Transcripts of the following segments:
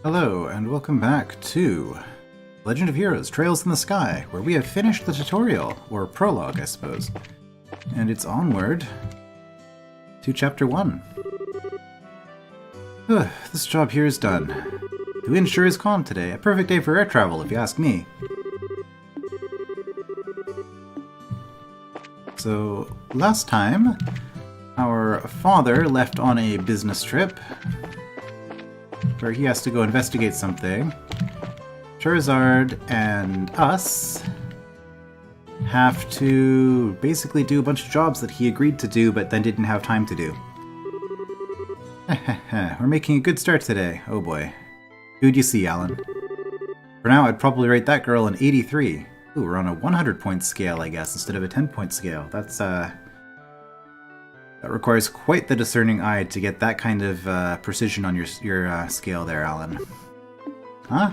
Hello, and welcome back to Legend of Heroes Trails in the Sky, where we have finished the tutorial, or prologue, I suppose. And it's onward to Chapter 1. This job here is done. The wind sure is calm today. A perfect day for air travel, if you ask me. So, last time, our father left on a business trip, where he has to go investigate something. Charizard and us have to basically do a bunch of jobs that he agreed to do but then didn't have time to do. We're making a good start today. Oh boy. Who'd you see, Alan? For now, I'd probably rate that girl an 83. Ooh, we're on a 100-point scale, I guess, instead of a 10-point scale. That requires quite the discerning eye to get that kind of precision on your scale there, Alan. Huh?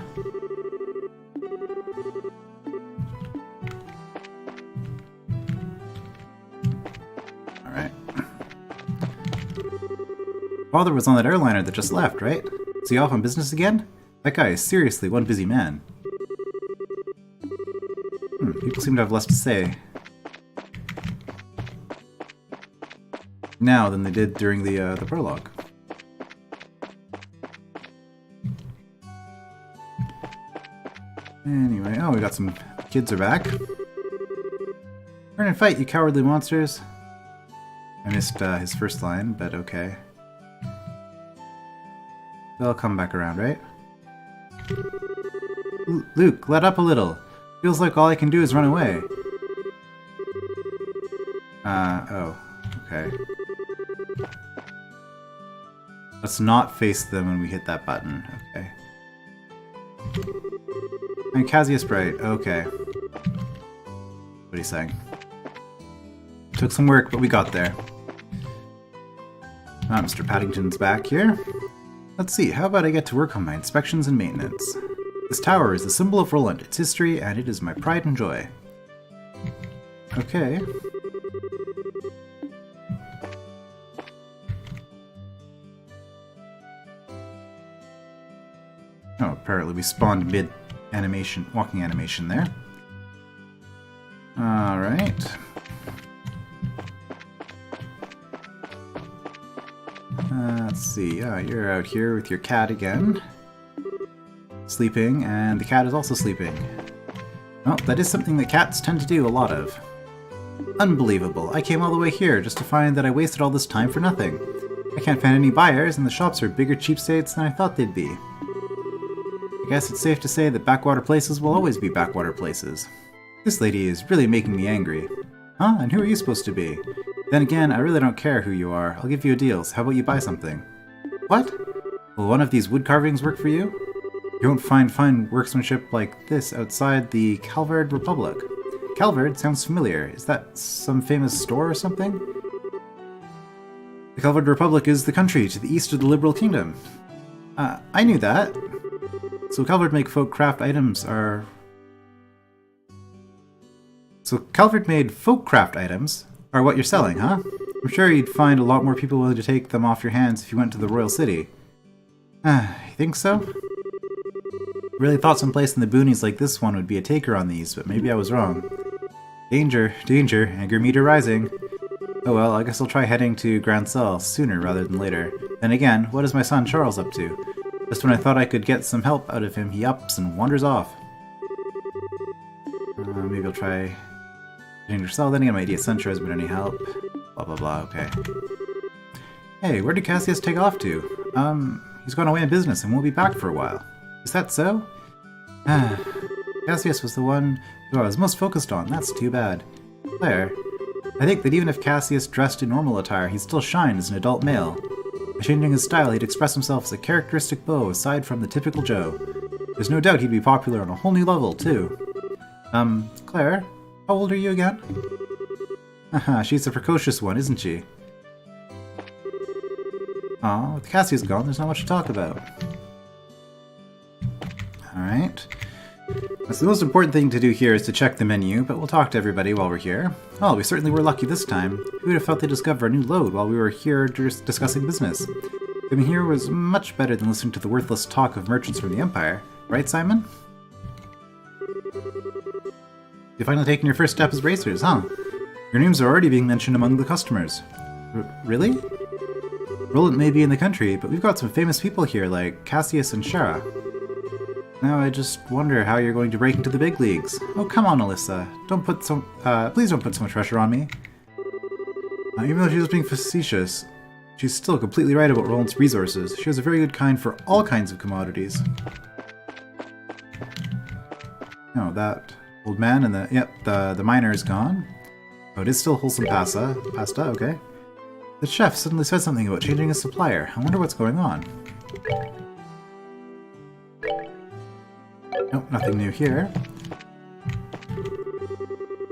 Alright. Father was on that airliner that just left, right? Is he off on business again? That guy is seriously one busy man. People seem to have less to say now than they did during the prologue. Anyway, oh, we got some kids are back. Turn and fight, you cowardly monsters. I missed his first line, but okay. They'll come back around, right? Luke, let up a little. Feels like all I can do is run away. Oh, okay. Let's not face them when we hit that button. Okay. And Cassius Bright. Okay. What are you saying? Took some work, but we got there. Ah, Mr. Paddington's back here. Let's see, how about I get to work on my inspections and maintenance? This tower is the symbol of Rolent, its history, and it is my pride and joy. Okay. Oh, apparently we spawned mid-animation, walking animation there. Alright. Let's see, you're out here with your cat again. Sleeping, and the cat is also sleeping. Well, that is something that cats tend to do a lot of. Unbelievable, I came all the way here just to find that I wasted all this time for nothing. I can't find any buyers, and the shops are bigger cheapskates than I thought they'd be. I guess it's safe to say that backwater places will always be backwater places. This lady is really making me angry. Huh? And who are you supposed to be? Then again, I really don't care who you are. I'll give you a deal, so how about you buy something? What? Will one of these wood carvings work for you? You won't find fine workmanship like this outside the Calvard Republic. Calvard sounds familiar. Is that some famous store or something? The Calvard Republic is the country to the east of the Liberal Kingdom. I knew that. So Calvard make folk craft items are... So Calvard made folk craft items are what you're selling, huh? I'm sure you'd find a lot more people willing to take them off your hands if you went to the Royal City. You think so? Really thought some place in the boonies like this one would be a taker on these, but maybe I was wrong. Danger, danger, anger meter rising. Oh well, I guess I'll try heading to Grand Cell sooner rather than later. Then again, what is my son Charles up to? Just when I thought I could get some help out of him, he ups and wanders off. Maybe I'll try Danger Cell, then again my idiot son sure hasn't been any help. Blah blah blah, okay. Hey, where did Cassius take off to? He's gone away on business and won't be back for a while. Is that so? Cassius was the one who I was most focused on. That's too bad. Claire, I think that even if Cassius dressed in normal attire, he'd still shine as an adult male. By changing his style, he'd express himself as a characteristic beau aside from the typical Joe. There's no doubt he'd be popular on a whole new level, too. Claire, how old are you again? Haha, she's a precocious one, isn't she? Aw, with Cassius gone, there's not much to talk about. Alright. So the most important thing to do here is to check the menu, but we'll talk to everybody while we're here. Oh, we certainly were lucky this time. Who would have thought they'd discover a new load while we were here just discussing business? Coming here was much better than listening to the worthless talk of merchants from the Empire. Right, Simon? You've finally taken your first step as racers, huh? Your names are already being mentioned among the customers. Really? Rolent may be in the country, but we've got some famous people here like Cassius and Shara. Now I just wonder how you're going to break into the big leagues. Oh, come on, Alyssa. Please don't put so much pressure on me. Even though she was being facetious, she's still completely right about Rolent's resources. She has a very good kind for all kinds of commodities. No, that old man and the miner is gone. Oh, it is still wholesome pasta, okay. The chef suddenly said something about changing his supplier. I wonder what's going on. Nope, nothing new here.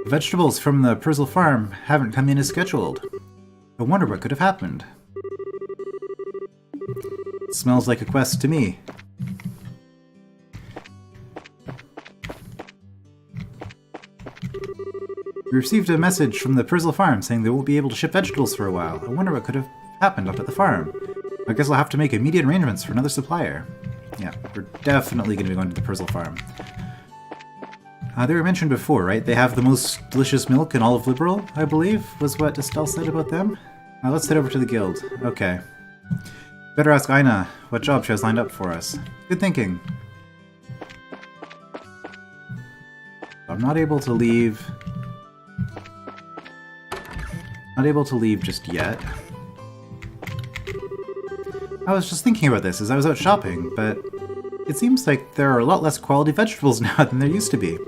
The vegetables from the Persil farm haven't come in as scheduled. I wonder what could have happened. It smells like a quest to me. We received a message from the Persil farm saying they won't be able to ship vegetables for a while. I wonder what could have happened up at the farm. I guess I'll have to make immediate arrangements for another supplier. Yeah, we're definitely going to be going to the Persil farm. They were mentioned before, right? They have the most delicious milk in all of Liberal, I believe, was what Estelle said about them. Let's head over to the guild. Okay. Better ask Aina what job she has lined up for us. Good thinking. I'm not able to leave... Not able to leave just yet. I was just thinking about this as I was out shopping, but it seems like there are a lot less quality vegetables now than there used to be.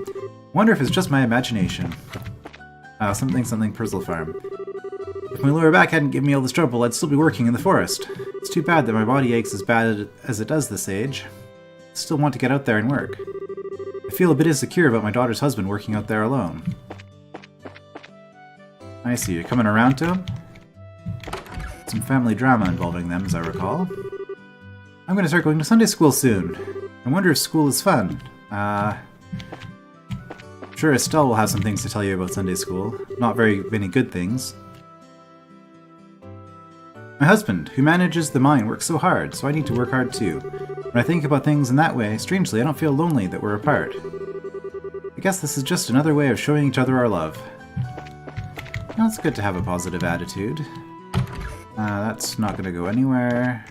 Wonder if it's just my imagination. Something Persil farm. If my lower back hadn't given me all this trouble, I'd still be working in the forest. It's too bad that my body aches as bad as it does this age. I still want to get out there and work. I feel a bit insecure about my daughter's husband working out there alone. I see, you're coming around to him? Some family drama involving them, as I recall. I'm going to start going to Sunday school soon. I wonder if school is fun. Sure, Estelle will have some things to tell you about Sunday school. Not very many good things. My husband, who manages the mine, works so hard, so I need to work hard too. When I think about things in that way, strangely, I don't feel lonely that we're apart. I guess this is just another way of showing each other our love. Well, it's good to have a positive attitude. That's not going to go anywhere.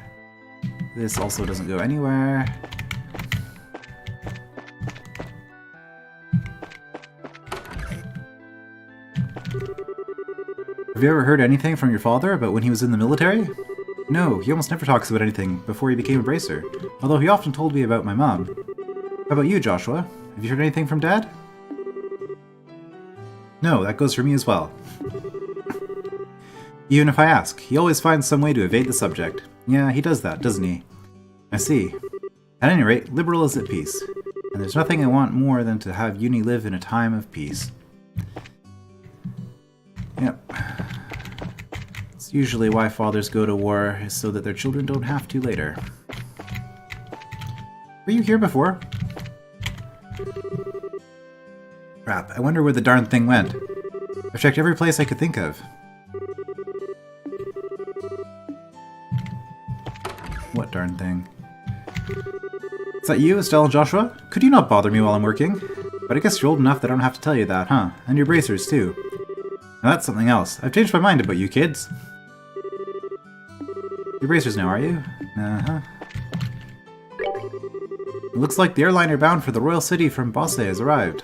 This also doesn't go anywhere. Have you ever heard anything from your father about when he was in the military? No, he almost never talks about anything before he became a bracer, although he often told me about my mom. How about you, Joshua? Have you heard anything from Dad? No, that goes for me as well. Even if I ask, he always finds some way to evade the subject. Yeah, he does that, doesn't he? I see. At any rate, Liberal is at peace, and there's nothing I want more than to have Uni live in a time of peace. Yep. It's usually why fathers go to war, is so that their children don't have to later. Were you here before? Crap, I wonder where the darn thing went. I've checked every place I could think of. What darn thing? Is that you, Estelle and Joshua? Could you not bother me while I'm working? But I guess you're old enough that I don't have to tell you that, huh? And your bracers, too. Now that's something else. I've changed my mind about you kids. You're bracers now, are you? Uh-huh. It looks like the airliner bound for the Royal City from Bosse has arrived.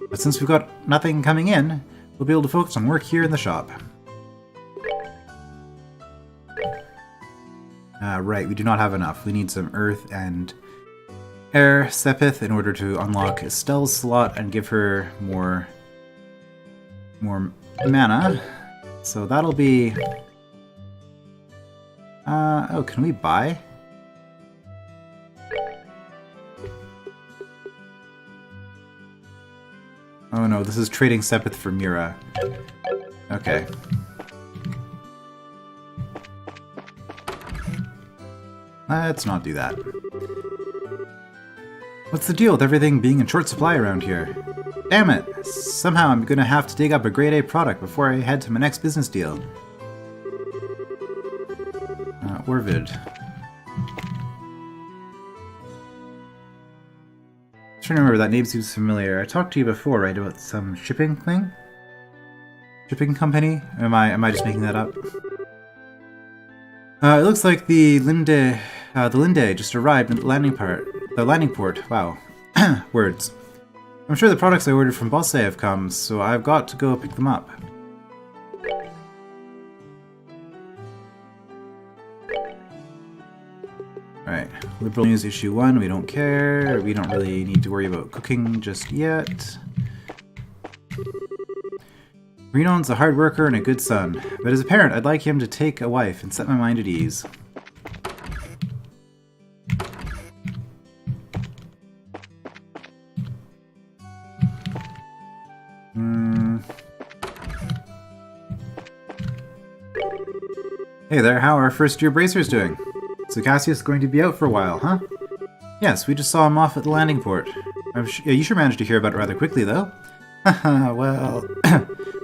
But since we've got nothing coming in, we'll be able to focus on work here in the shop. Right, we do not have enough. We need some earth and air sepith in order to unlock Estelle's slot and give her more mana. So that'll be... oh, can we buy? Oh no, this is trading sepith for Mira. Okay. Let's not do that. What's the deal with everything being in short supply around here? Damn it! Somehow I'm gonna have to dig up a grade A product before I head to my next business deal. Orvid. trying to remember, that name seems familiar. I talked to you before, right, about some shipping thing? Shipping company? Or am I just making that up? It looks like the Linde just arrived at the landing port. Wow. Words. I'm sure the products I ordered from Bosse have come, so I've got to go pick them up. Alright, Liberal News Issue 1, we don't care. We don't really need to worry about cooking just yet. Renon's a hard worker and a good son, but as a parent I'd like him to take a wife and set my mind at ease. Hey there, how are our first year bracers doing? So Cassius is going to be out for a while, huh? Yes, we just saw him off at the landing port. Yeah, you sure managed to hear about it rather quickly, though. Haha, well...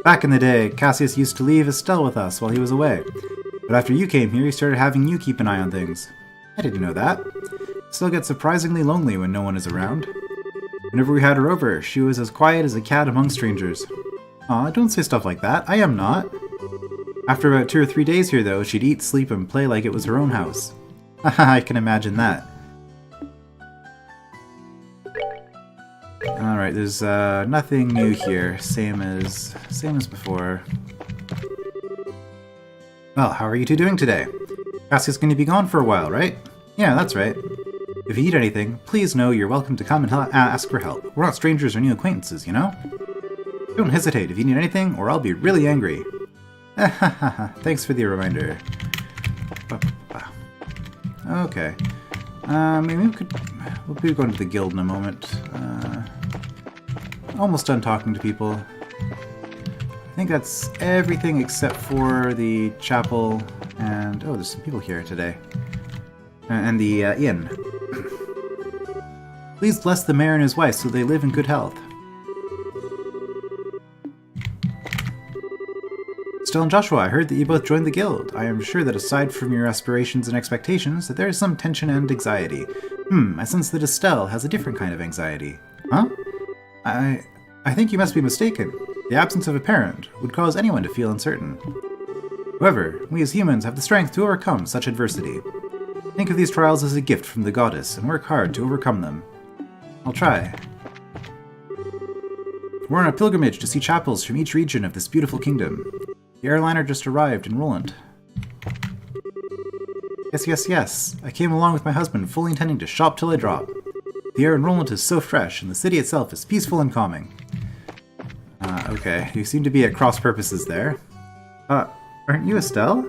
Back in the day, Cassius used to leave Estelle with us while he was away. But after you came here, he started having you keep an eye on things. I didn't know that. Still gets surprisingly lonely when no one is around. Whenever we had her over, she was as quiet as a cat among strangers. Aw, don't say stuff like that. I am not. After about 2 or 3 days here, though, she'd eat, sleep, and play like it was her own house. Haha, I can imagine that. Alright, there's nothing new here. Same as before. Well, how are you two doing today? Cassius is going to be gone for a while, right? Yeah, that's right. If you need anything, please know you're welcome to come and ask for help. We're not strangers or new acquaintances, you know? Don't hesitate if you need anything, or I'll be really angry. Thanks for the reminder. Okay. Maybe we'll be going to the guild in a moment. Almost done talking to people. I think that's everything except for the chapel and... Oh, there's some people here today. And the inn. Please bless the mayor and his wife so they live in good health. Estelle and Joshua, I heard that you both joined the guild. I am sure that aside from your aspirations and expectations, that there is some tension and anxiety. I sense that Estelle has a different kind of anxiety. Huh? I think you must be mistaken. The absence of a parent would cause anyone to feel uncertain. However, we as humans have the strength to overcome such adversity. Think of these trials as a gift from the goddess and work hard to overcome them. I'll try. We're on a pilgrimage to see chapels from each region of this beautiful kingdom. The airliner just arrived in Rolent. Yes. I came along with my husband, fully intending to shop till I drop. The air in Rolent is so fresh, and the city itself is peaceful and calming. Okay, you seem to be at cross purposes there. Aren't you Estelle?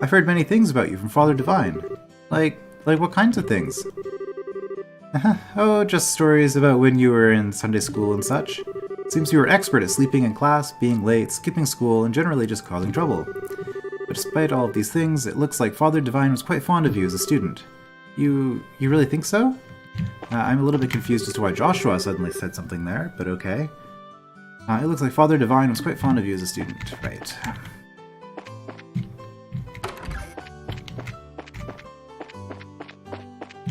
I've heard many things about you from Father Divine. Like what kinds of things? Oh, just stories about when you were in Sunday school and such. Seems you were expert at sleeping in class, being late, skipping school, and generally just causing trouble. But despite all of these things, it looks like Father Divine was quite fond of you as a student. You really think so? I'm a little bit confused as to why Joshua suddenly said something there, but okay. It looks like Father Divine was quite fond of you as a student, right.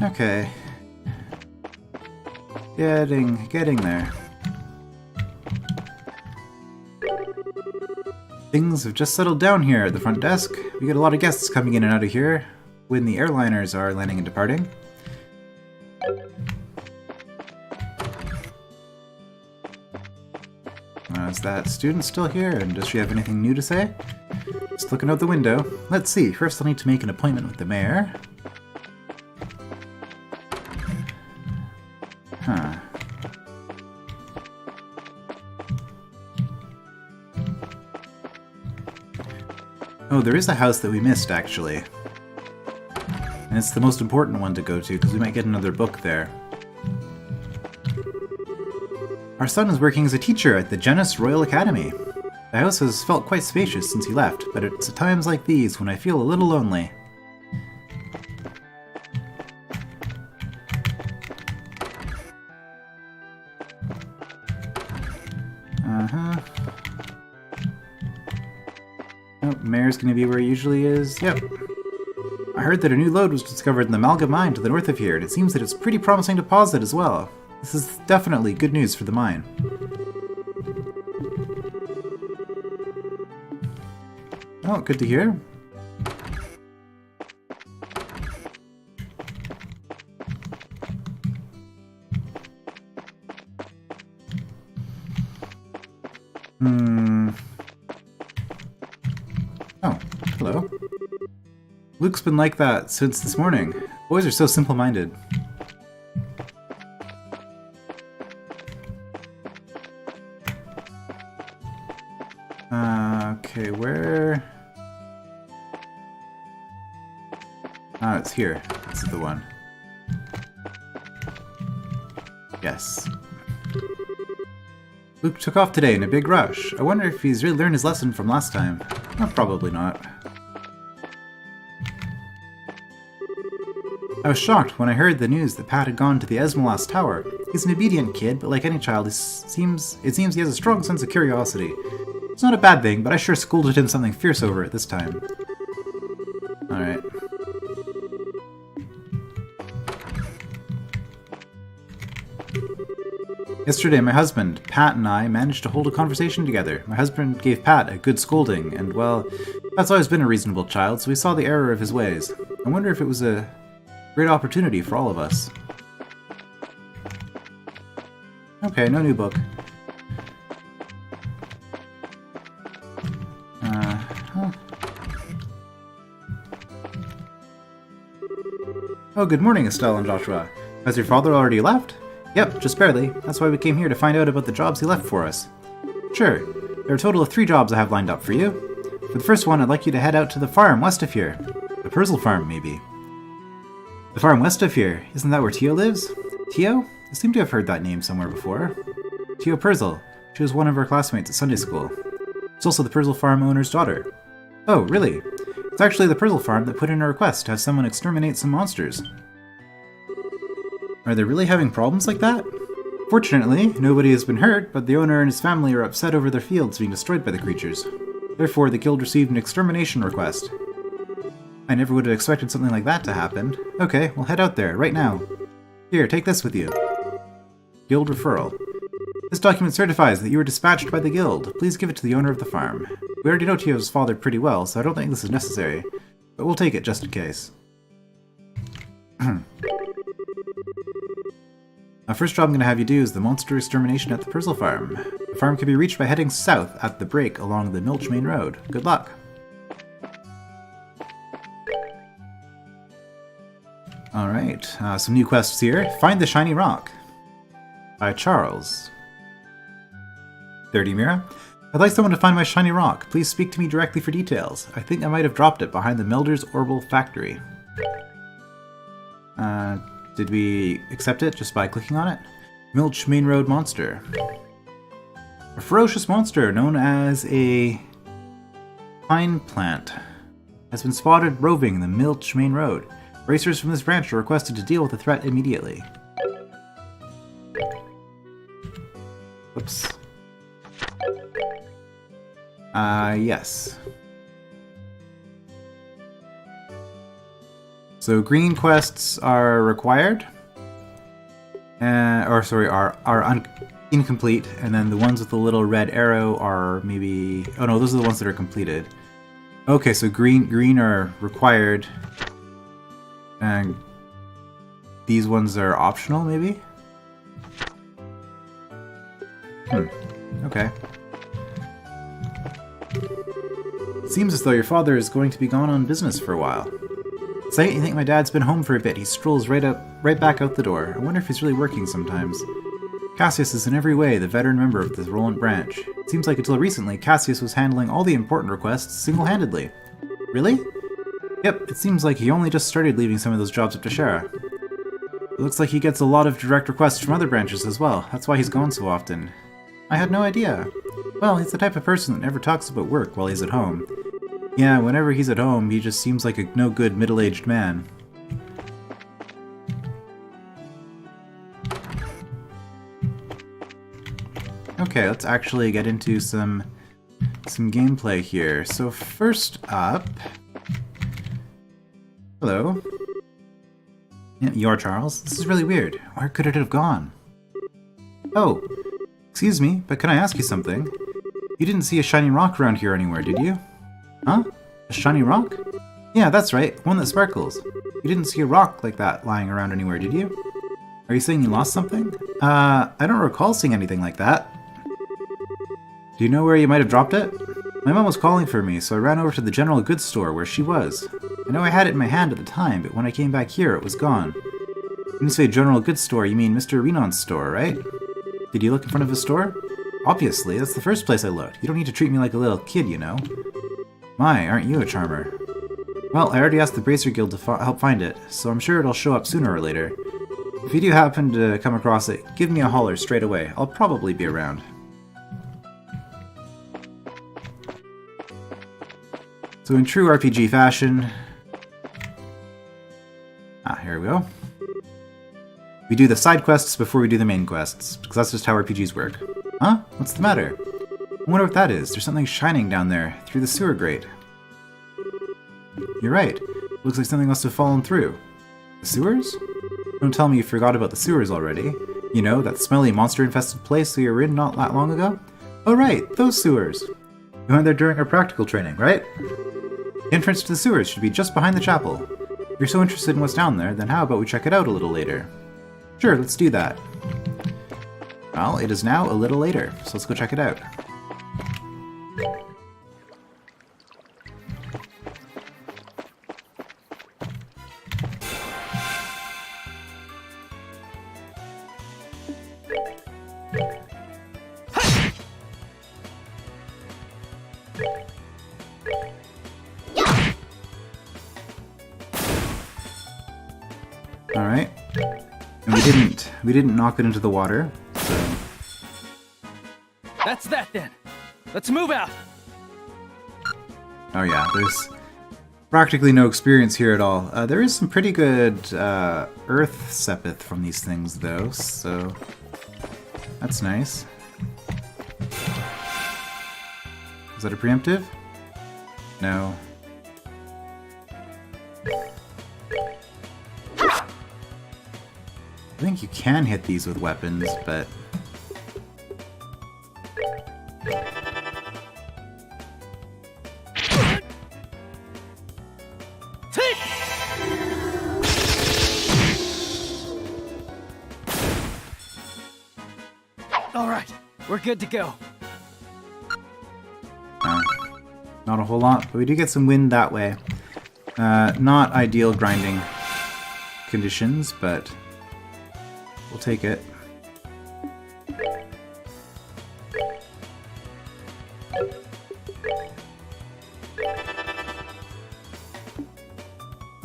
Okay. Getting there. Things have just settled down here at the front desk. We get a lot of guests coming in and out of here when the airliners are landing and departing. Is that student still here, and does she have anything new to say? Just looking out the window. Let's see, first I'll need to make an appointment with the mayor. Huh. Oh, there is a house that we missed, actually. And it's the most important one to go to, because we might get another book there. Our son is working as a teacher at the Genus Royal Academy. The house has felt quite spacious since he left, but it's at times like these when I feel a little lonely. Oh, Mayor's gonna be where he usually is. Yep. I heard that a new lode was discovered in the Malga mine to the north of here, and it seems that it's pretty promising deposit as well. This is definitely good news for the mine. Oh, good to hear. Oh, hello. Luke's been like that since this morning. Boys are so simple-minded. Okay, where... Ah, it's here. This is the one. Yes. Luke took off today in a big rush. I wonder if he's really learned his lesson from last time. Oh, probably not. I was shocked when I heard the news that Pat had gone to the Esmolas Tower. He's an obedient kid, but like any child, it seems he has a strong sense of curiosity. It's not a bad thing, but I sure scolded him something fierce over it this time. Alright. Yesterday, my husband, Pat, and I managed to hold a conversation together. My husband gave Pat a good scolding, and, well, Pat's always been a reasonable child, so we saw the error of his ways. I wonder if it was a great opportunity for all of us. Okay, no new book. Oh, good morning, Estelle and Joshua. Has your father already left? Yep, just barely. That's why we came here to find out about the jobs he left for us. Sure. There are a total of 3 jobs I have lined up for you. For the first one, I'd like you to head out to the farm west of here. The Purzel farm, maybe. The farm west of here. Isn't that where Tio lives? Tio? I seem to have heard that name somewhere before. Tio Purzel. She was one of our classmates at Sunday school. She's also the Purzel farm owner's daughter. Oh, really? It's actually the Purzel farm that put in a request to have someone exterminate some monsters. Are they really having problems like that? Fortunately, nobody has been hurt, but the owner and his family are upset over their fields being destroyed by the creatures. Therefore, the guild received an extermination request. I never would have expected something like that to happen. Okay, we'll head out there, right now. Here, take this with you. Guild referral. This document certifies that you were dispatched by the guild. Please give it to the owner of the farm. We already know Tio's father pretty well, so I don't think this is necessary. But we'll take it just in case. Our first job I'm going to have you do is the monster extermination at the Purzel farm. The farm can be reached by heading south at the break along the Milch Main Road. Good luck! Alright, some new quests here. Find the Shiny Rock. By Charles. 30 Mira. I'd like someone to find my Shiny Rock. Please speak to me directly for details. I think I might have dropped it behind the Melder's Orbital Factory. Did we accept it just by clicking on it? Milch Main Road Monster. A ferocious monster known as a pine plant has been spotted roving the Milch Main Road. Racers from this branch are requested to deal with the threat immediately. Whoops. Yes. So green quests are required, are incomplete, and then the ones with the little red arrow are maybe. Oh no, those are the ones that are completed. Okay, so green are required, and these ones are optional, maybe. Okay. It seems as though your father is going to be gone on business for a while. Say you think my dad's been home for a bit. He strolls right back out the door. I wonder if he's really working sometimes. Cassius is in every way the veteran member of the Rolent branch. It seems like until recently, Cassius was handling all the important requests single-handedly. Really? Yep, it seems like he only just started leaving some of those jobs up to Shara. It looks like he gets a lot of direct requests from other branches as well. That's why he's gone so often. I had no idea. Well, he's the type of person that never talks about work while he's at home. Yeah, whenever he's at home, he just seems like a no-good middle-aged man. Okay, let's actually get into some gameplay here. So first up... Hello. Yeah, you are Charles. This is really weird. Where could it have gone? Oh, excuse me, but can I ask you something? You didn't see a shiny rock around here anywhere, did you? Huh? A shiny rock? Yeah, that's right, one that sparkles. You didn't see a rock like that lying around anywhere, did you? Are you saying you lost something? I don't recall seeing anything like that. Do you know where you might have dropped it? My mom was calling for me, so I ran over to the general goods store where she was. I know I had it in my hand at the time, but when I came back here, it was gone. When you say general goods store, you mean Mr. Renon's store, right? Did you look in front of his store? Obviously, that's the first place I looked. You don't need to treat me like a little kid, you know. My, aren't you a charmer? Well, I already asked the Bracer Guild to help find it, so I'm sure it'll show up sooner or later. If you do happen to come across it, give me a holler straight away. I'll probably be around. So in true RPG fashion... here we go. We do the side quests before we do the main quests, because that's just how RPGs work. Huh? What's the matter? I wonder what that is. There's something shining down there, through the sewer grate. You're right. Looks like something must have fallen through. The sewers? Don't tell me you forgot about the sewers already. You know, that smelly monster-infested place we were in not that long ago? Oh right, those sewers. We went there during our practical training, right? The entrance to the sewers should be just behind the chapel. If you're so interested in what's down there, then how about we check it out a little later? Sure, let's do that. Well, it is now a little later, so let's go check it out. Alright. And we didn't knock it into the water, so... That's that then! Let's move out! Oh yeah, there's practically no experience here at all. There is some pretty good earth sepith from these things though, so... That's nice. Is that a preemptive? No. I think you can hit these with weapons, but... Alright, we're good to go. Not a whole lot, but we do get some wind that way. Not ideal grinding conditions, but we'll take it.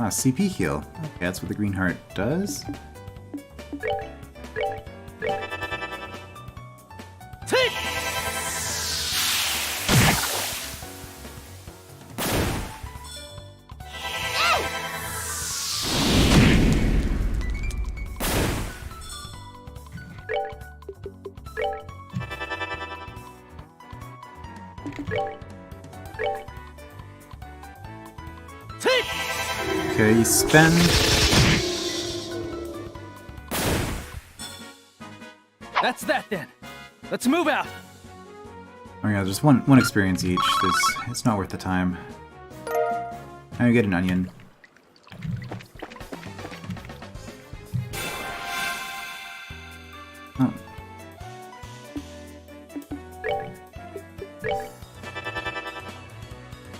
CP heal. Okay, that's what the green heart does. Okay, you spend... That's that then. Let's move out. Oh yeah, there's one experience each. It's not worth the time. Now you get an onion. Oh.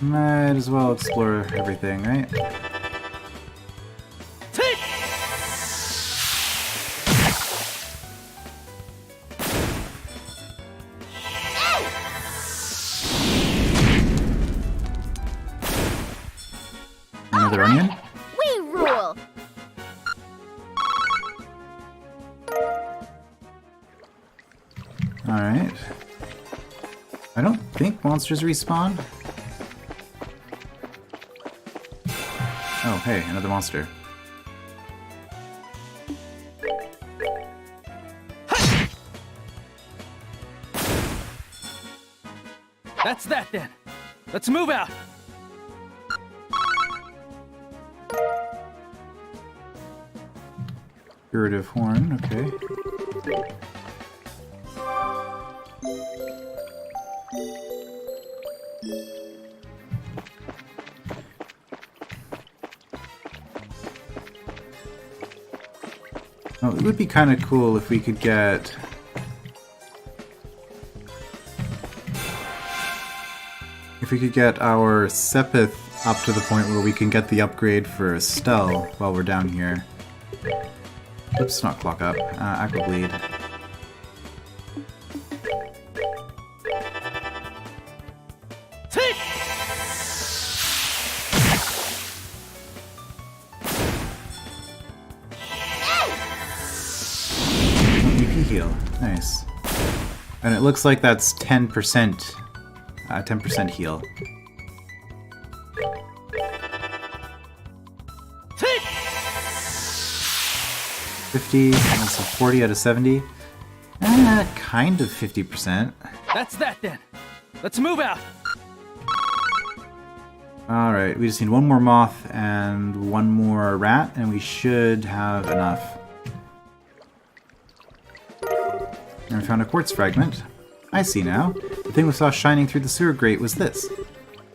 Might as well explore everything, right? Another onion? We rule! Alright. I don't think monsters respawn. Oh, hey, another monster. That's that then. Let's move out. Curative horn, okay. Oh, it would be kind of cool if we could get... If we could get our Sepith up to the point where we can get the upgrade for Estelle while we're down here. Oops, not clock up. Aqua Bleed. EP heal. Nice. And it looks like that's 10%. 10% heal. That's a 40 out of 70. Kind of 50%. That's that then. Let's move out. Alright, we just need one more moth and one more rat, and we should have enough. And we found a quartz fragment. I see now. The thing we saw shining through the sewer grate was this.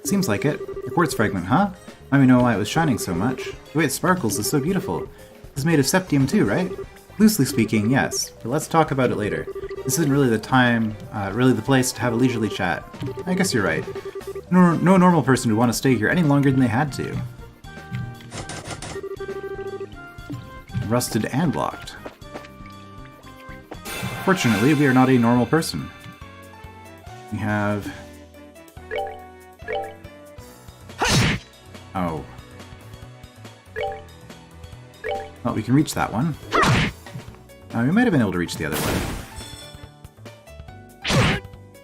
Seems like it. A quartz fragment, huh? Let me know why it was shining so much. The way it sparkles is so beautiful. It's made of septium too, right? Loosely speaking, yes. But let's talk about it later. This isn't really the time, really the place to have a leisurely chat. I guess you're right. No normal person would want to stay here any longer than they had to. Rusted and locked. Fortunately, we are not a normal person. We have... Oh. Well, we can reach that one. We might have been able to reach the other one.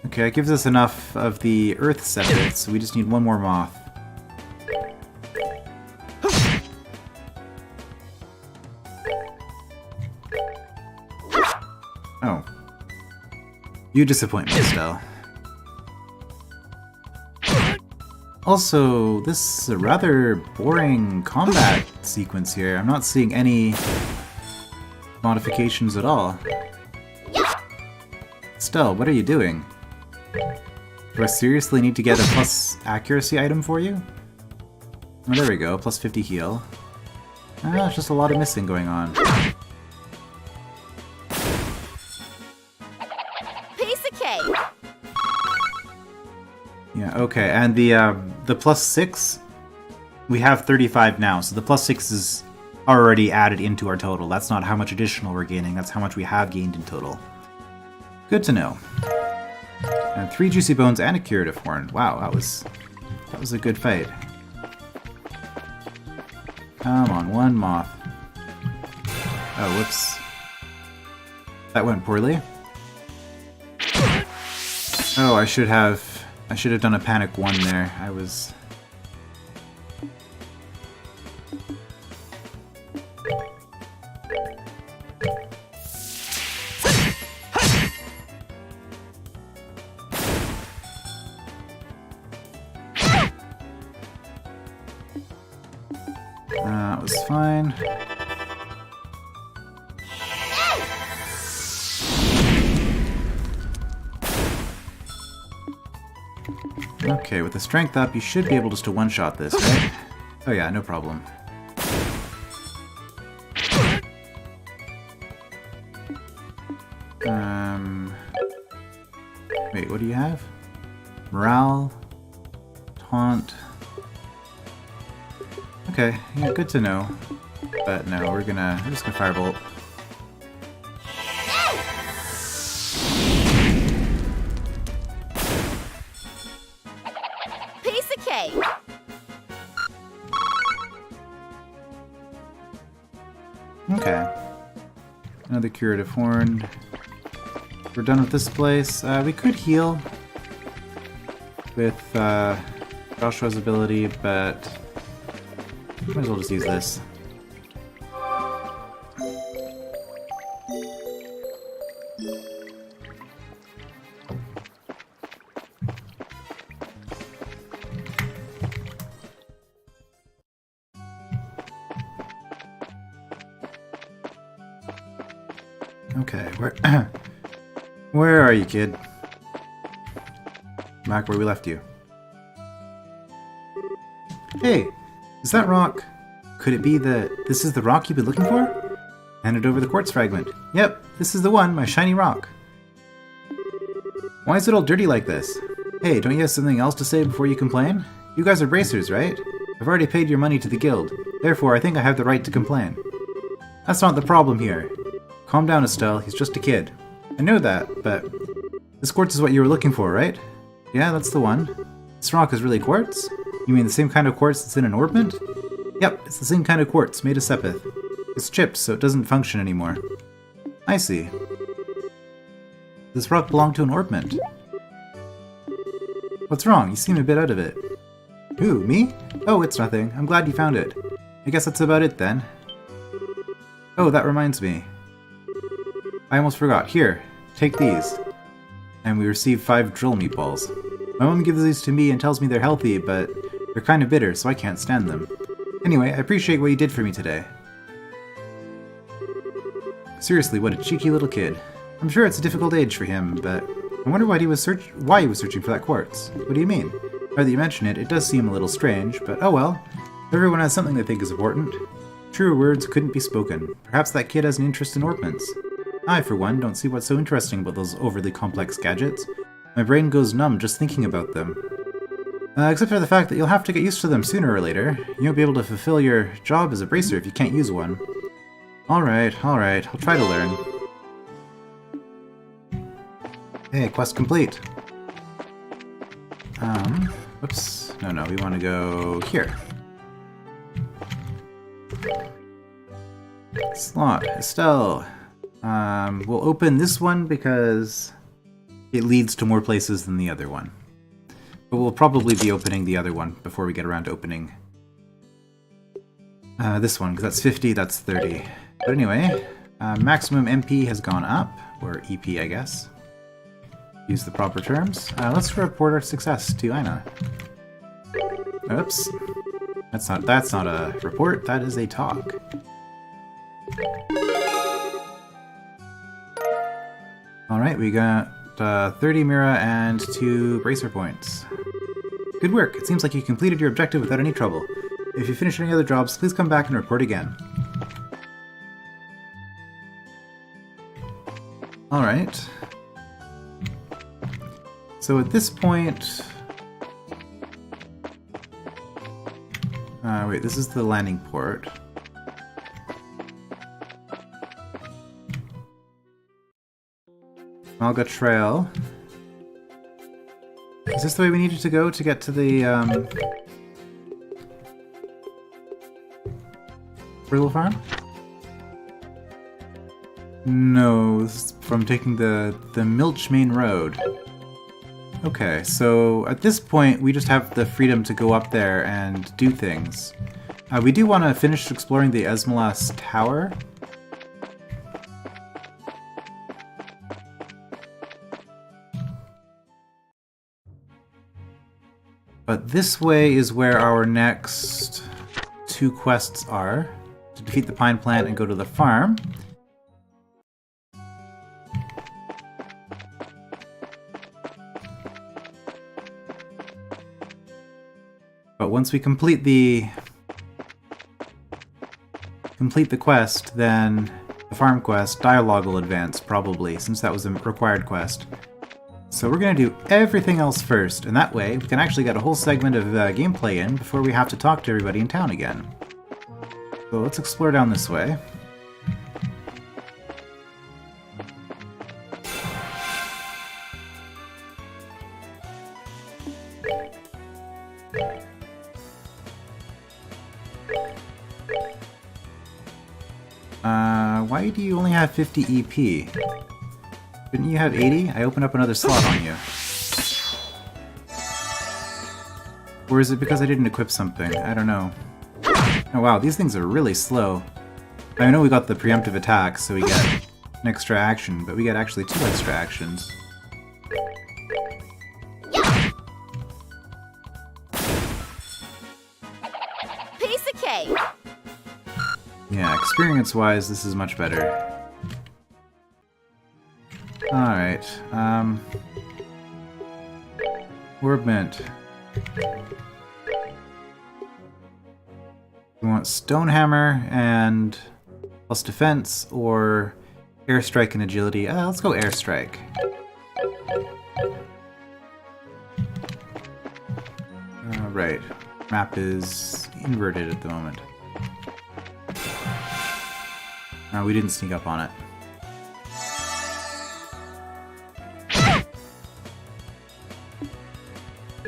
Okay, it gives us enough of the earth sepith, so we just need one more moth. Oh. You disappoint me, Estelle. Also, this is a rather boring combat sequence here. I'm not seeing any modifications at all. Estelle, what are you doing? Do I seriously need to get a plus accuracy item for you? Oh, there we go, plus 50 heal. It's just a lot of missing going on. Piece of cake. Yeah, okay, and the plus 6, we have 35 now, so the plus 6 is already added into our total. That's not how much additional we're gaining, that's how much we have gained in total. Good to know. And 3 juicy bones and a curative horn. Wow, that was a good fight. Come on, one moth. Oh, whoops. That went poorly. Oh, I should have done a panic 1 there. I was... That was fine. Okay, with the strength up, you should be able just to one-shot this, right? Oh yeah, no problem. Wait, what do you have? Morale, taunt. Okay, yeah, good to know. But no, we're just gonna firebolt. Piece of cake. Okay. Another curative horn. We're done with this place. We could heal with Joshua's ability, but might as well just use this. Okay, where are you, kid? back where we left you. Hey, is that rock? Could it be this is the rock you've been looking for? Handed over the quartz fragment. Yep, this is the one, my shiny rock. Why is it all dirty like this? Hey, don't you have something else to say before you complain? You guys are bracers, right? I've already paid your money to the guild. Therefore, I think I have the right to complain. That's not the problem here. Calm down, Estelle. He's just a kid. I know that, but this quartz is what you were looking for, right? Yeah, that's the one. This rock is really quartz? You mean the same kind of quartz that's in an orbment? Yep, it's the same kind of quartz, made of sepith. It's chipped, so it doesn't function anymore. I see. This rock belonged to an orbment. What's wrong? You seem a bit out of it. Who, me? Oh, it's nothing. I'm glad you found it. I guess that's about it then. Oh, that reminds me. I almost forgot. Here, take these. And we received 5 drill meatballs. My mom gives these to me and tells me they're healthy, but they're kind of bitter, so I can't stand them. Anyway, I appreciate what you did for me today. Seriously, what a cheeky little kid. I'm sure it's a difficult age for him, but I wonder why he was searching for that quartz. What do you mean? Now that you mention it, it does seem a little strange, but oh well. Everyone has something they think is important. Truer words couldn't be spoken. Perhaps that kid has an interest in orbments. I, for one, don't see what's so interesting about those overly complex gadgets. My brain goes numb just thinking about them. Except for the fact that you'll have to get used to them sooner or later. You won't be able to fulfill your job as a bracer if you can't use one. Alright, I'll try to learn. Hey, quest complete. Whoops. No, we want to go here. Slot. Estelle. We'll open this one because it leads to more places than the other one. But we'll probably be opening the other one before we get around to opening this one, because that's 50, that's 30. But anyway, maximum MP has gone up, or EP, I guess. Use the proper terms. Let's report our success to Ina. Oops. That's not a report, that is a talk. Alright, we got 30 Mira and 2 bracer points. Good work, it seems like you completed your objective without any trouble. If you finish any other jobs, please come back and report again. Alright. So at this point... wait, this is the landing port. Malga Trail. Is this the way we needed to go to get to the, Brittle Farm? No, this is from taking the Milch Main Road. Okay, so at this point we just have the freedom to go up there and do things. We do want to finish exploring the Esmelas Tower. But this way is where our next 2 quests are. To defeat the Pine Plant and go to the farm. But once we complete the quest, then the farm quest, dialogue will advance, probably, since that was a required quest. So we're going to do everything else first, and that way we can actually get a whole segment of gameplay in before we have to talk to everybody in town again. So let's explore down this way. Why do you only have 50 EP? Didn't you have 80? I opened up another slot on you. Or is it because I didn't equip something? I don't know. Oh wow, these things are really slow. I know we got the preemptive attack, so we get an extra action, but we get actually 2 extra actions. Piece of cake. Yeah, experience-wise, this is much better. Alright, Orb mint. We want Stone Hammer and plus defense, or Airstrike and agility. Let's go Airstrike. Right. Map is inverted at the moment. We didn't sneak up on it.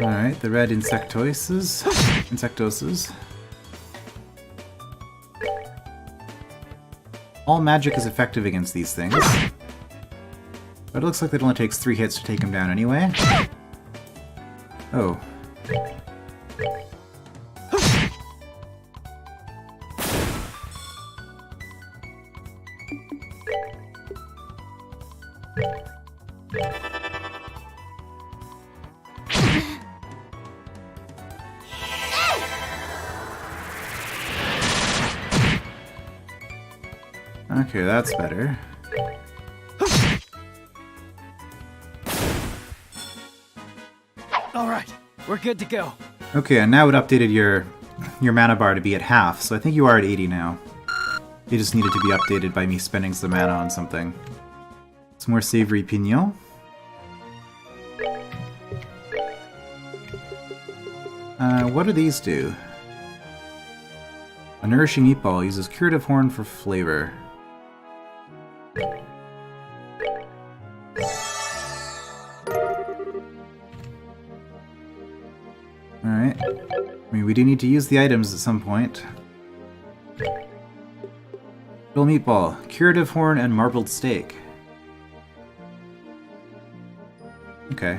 Alright, the red insectoses. All magic is effective against these things. But it looks like it only takes 3 hits to take them down anyway. Oh. Okay, that's better. All right, we're good to go. Okay, and now it updated your mana bar to be at half, so I think you are at 80 now. You just needed to be updated by me spending some mana on something. Some more savory pignon. What do these do? A nourishing meatball uses curative horn for flavor. Alright. I mean, we do need to use the items at some point. Bill meatball, curative horn, and marbled steak. Okay.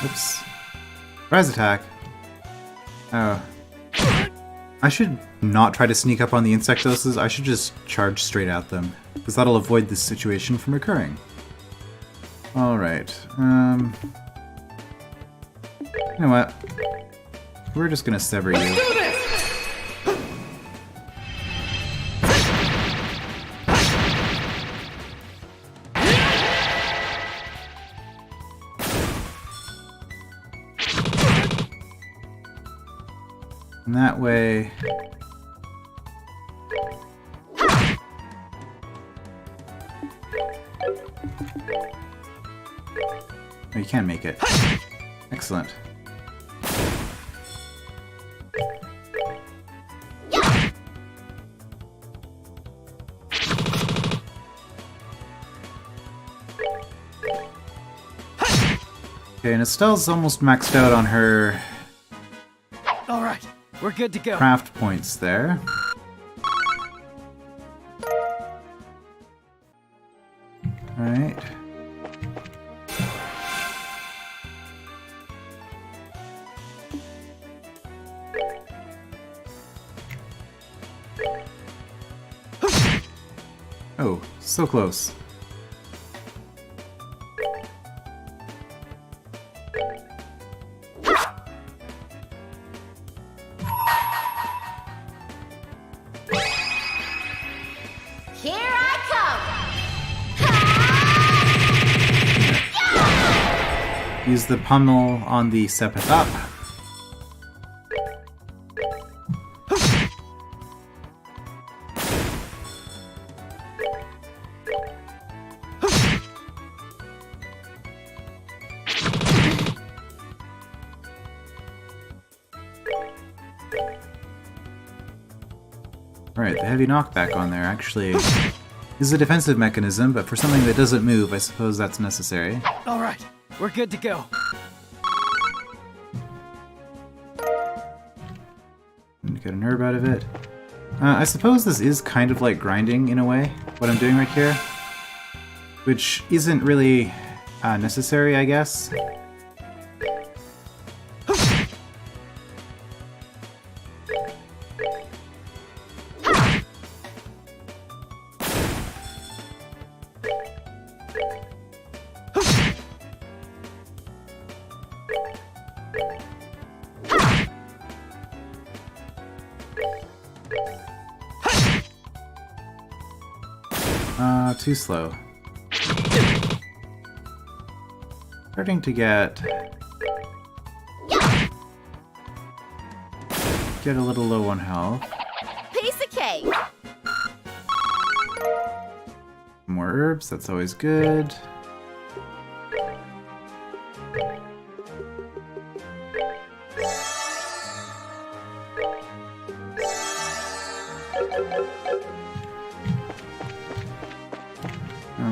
Oops. Surprise attack. Oh. I should not try to sneak up on the insectoses. I should just charge straight at them, because that'll avoid this situation from occurring. Alright. You know what? We're just gonna sever you. And that way... Oh, you can make it. Excellent. Okay, and Estelle's almost maxed out on her... Alright, we're good to go. Craft points there. Alright. Oh, so close. Here I come! Use the pummel on the Sepith up. Alright, the heavy knockback on there actually is a defensive mechanism, but for something that doesn't move, I suppose that's necessary. Alright, we're good to go. And get a nerve out of it. I suppose this is kind of like grinding in a way, what I'm doing right here. Which isn't really necessary, I guess. Not too slow. Starting to get a little low on health. Piece of cake. More herbs, that's always good.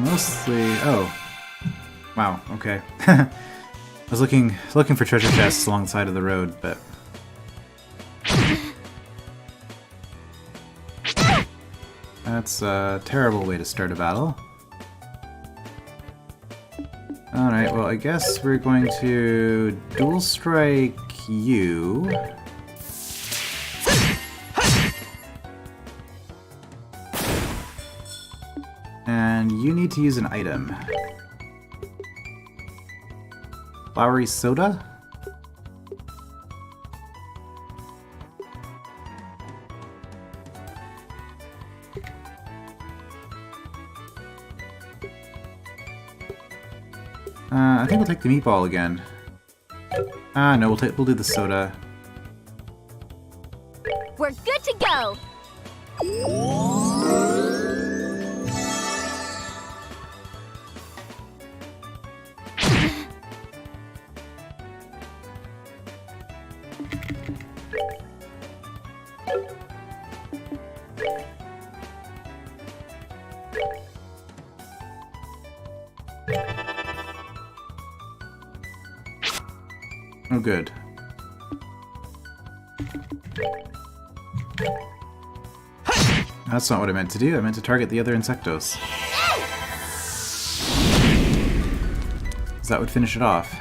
Mostly, oh, wow, okay. I was looking for treasure chests along the side of the road, but that's a terrible way to start a battle. Alright, well I guess we're going to dual strike you. And you need to use an item. Flowery soda? I think we'll take the meatball again. No, we'll do the soda. We're good to go. Oh, good. That's not what I meant to do. I meant to target the other Insectos. That would finish it off.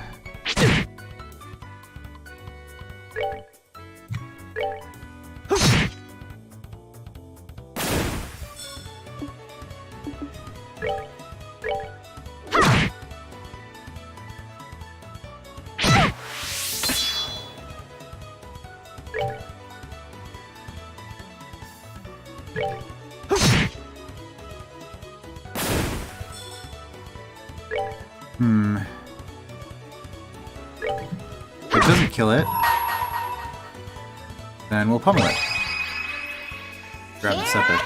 If it doesn't kill it, then we'll pummel it. Grab the Sepith.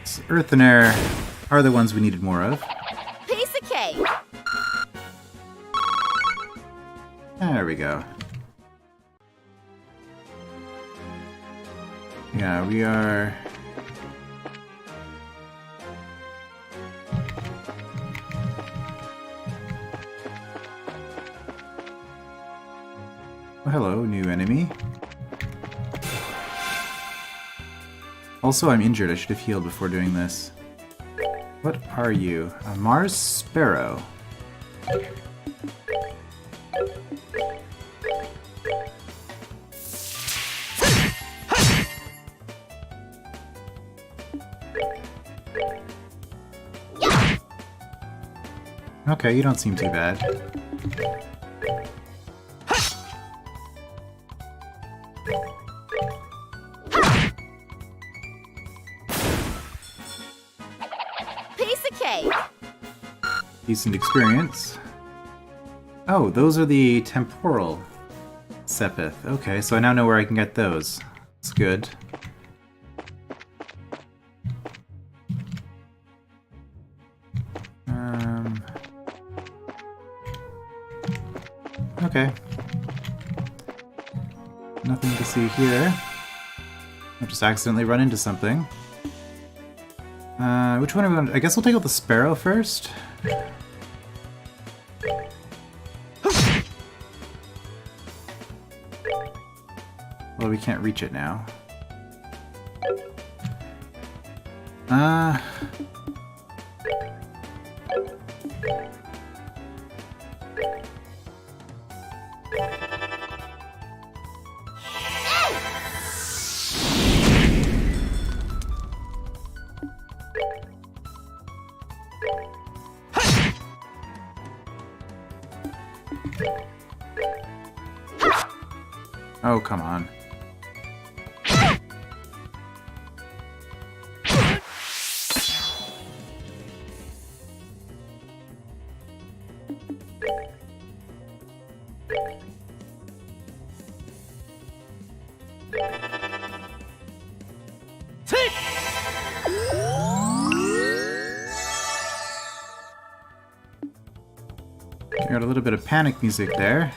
So Earth and Air are the ones we needed more of. Piece of cake. There we go. Yeah, we are... Oh, hello, new enemy. Also, I'm injured. I should have healed before doing this. What are you? A Mars Sparrow. Okay, you don't seem too bad. Piece of cake. Decent experience. Oh, those are the temporal Sepith. Okay, so I now know where I can get those. That's good. Okay. Nothing to see here. I'll just accidentally run into something. Which one are we going to... I guess we'll take out the Sparrow first. Well, we can't reach it now. Oh, come on. Heard a little bit of panic music there.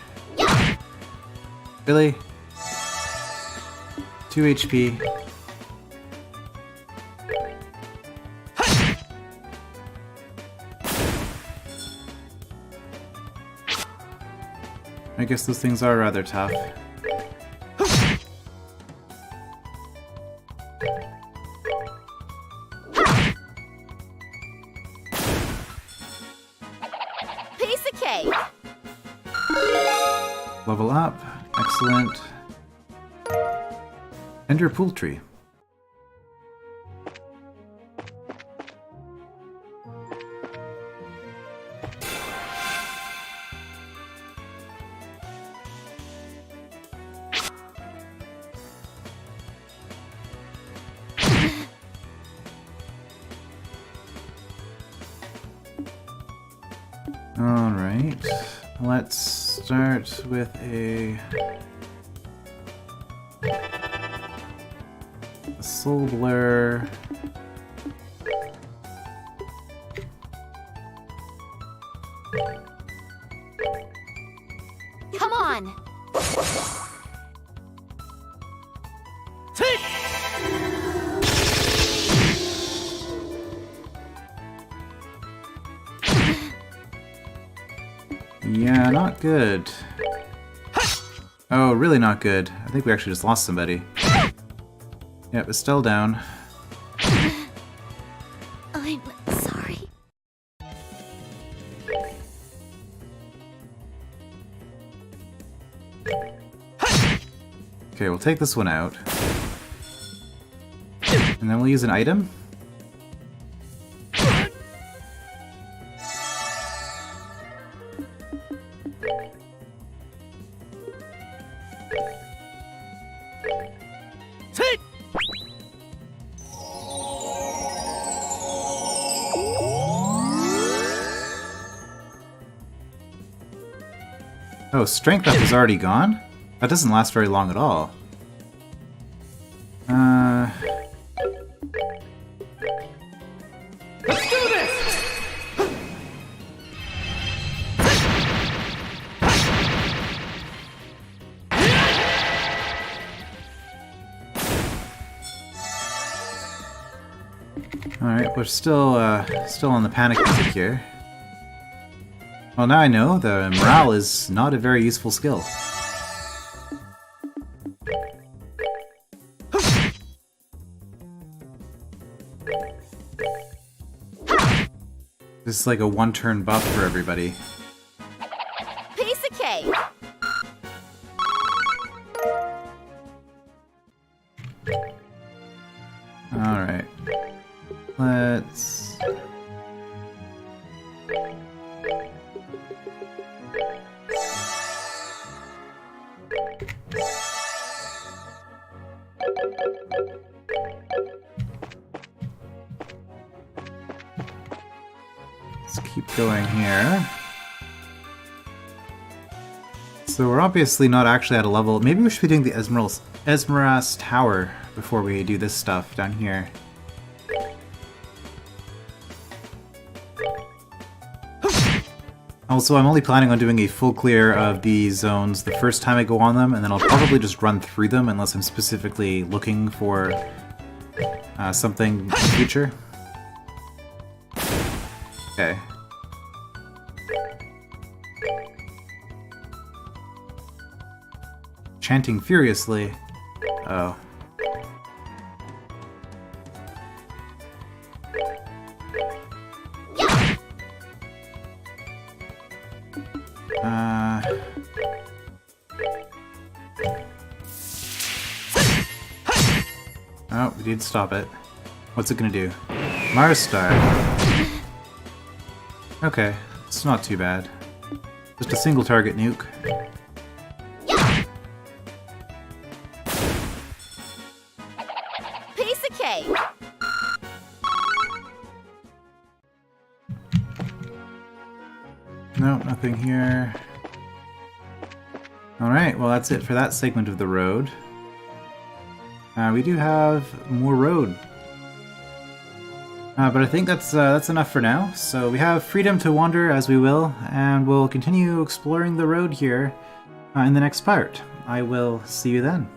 Really? 2 HP. I guess those things are rather tough. Piece of cake. Level up. Excellent. Tender poultry. Alright, let's start with a soul blur. Come on. Yeah, not good. Oh, really not good. I think we actually just lost somebody. Yep, it's still down. I'm sorry. Okay, we'll take this one out. And then we'll use an item. Oh, strength up is already gone? That doesn't last very long at all. Let's do this! Alright, we're still on the panic music here. Well, now I know the morale is not a very useful skill. This is like a one-turn buff for everybody. Piece of cake. Alright. Let's... Let's keep going here. So we're obviously not actually at a level... Maybe we should be doing the Esmeralda Tower before we do this stuff down here. Also, I'm only planning on doing a full clear of these zones the first time I go on them, and then I'll probably just run through them unless I'm specifically looking for something in the future. Okay. Chanting furiously. Oh. Oh, we did stop it. What's it gonna do? Mars Star. Okay, it's not too bad. Just a single target nuke. Piece of cake. No, nothing here. Alright, well that's it for that segment of the road. We do have more road. But I think that's enough for now. So we have freedom to wander as we will, and we'll continue exploring the road here in the next part. I will see you then.